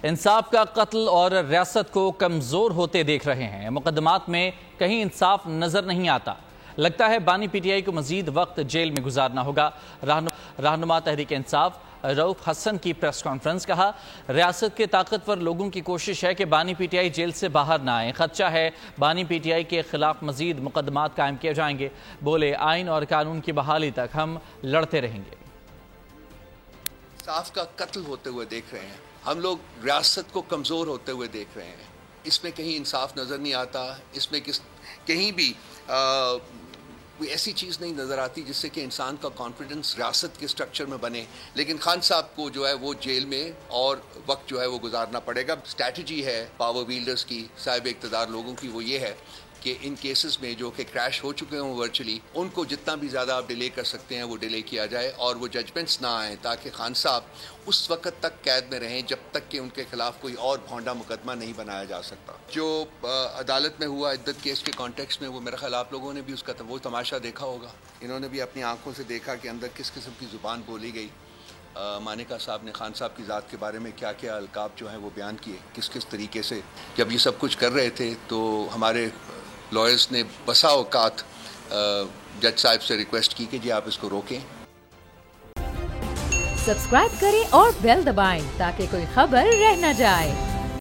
انصاف کا قتل اور ریاست کو کمزور ہوتے دیکھ رہے ہیں۔ مقدمات میں کہیں انصاف نظر نہیں آتا۔ لگتا ہے بانی پی ٹی آئی کو مزید وقت جیل میں گزارنا ہوگا۔ رہنما تحریک انصاف رؤف حسن کی پریس کانفرنس، کہا ریاست کے طاقتور لوگوں کی کوشش ہے کہ بانی پی ٹی آئی جیل سے باہر نہ آئیں۔ خدشہ ہے بانی پی ٹی آئی کے خلاف مزید مقدمات قائم کیے جائیں گے۔ بولے آئین اور قانون کی بحالی تک ہم لڑتے رہیں گے۔ انصاف کا قتل ہوتے ہوئے دیکھ رہے ہیں، ہم لوگ ریاست کو کمزور ہوتے ہوئے دیکھ رہے ہیں۔ اس میں کہیں انصاف نظر نہیں آتا، اس میں کہیں بھی کوئی ایسی چیز نہیں نظر آتی جس سے کہ انسان کا کانفیڈنس ریاست کے سٹرکچر میں بنے۔ لیکن خان صاحب کو جو ہے وہ جیل میں اور وقت جو ہے وہ گزارنا پڑے گا۔ اسٹریٹجی ہے پاور ویلڈرز کی، صاحب اقتدار لوگوں کی، وہ یہ ہے کہ ان کیسز میں جو کہ کریش ہو چکے ہوں ورچولی، ان کو جتنا بھی زیادہ آپ ڈیلے کر سکتے ہیں وہ ڈیلے کیا جائے اور وہ ججمنٹس نہ آئیں، تاکہ خان صاحب اس وقت تک قید میں رہیں جب تک کہ ان کے خلاف کوئی اور بھونڈا مقدمہ نہیں بنایا جا سکتا۔ جو عدالت میں ہوا عدت کیس کے کانٹیکسٹ میں، وہ میرا خیال آپ لوگوں نے بھی اس کا وہ تماشا دیکھا ہوگا۔ انہوں نے بھی اپنی آنکھوں سے دیکھا کہ اندر کس قسم کی زبان بولی گئی۔ مانیکا صاحب نے خان صاحب کی ذات کے بارے میں کیا کیا القاب جو ہیں وہ بیان کیے، کس طریقے سے۔ جب یہ سب کچھ کر رہے تھے تو ہمارے لائرز نے بسا اوقات جج صاحب سے ریکویسٹ کی کہ جی آپ اس کو روکیں۔ سبسکرائب کریں اور بیل دبائیں تاکہ کوئی خبر رہ نہ جائے۔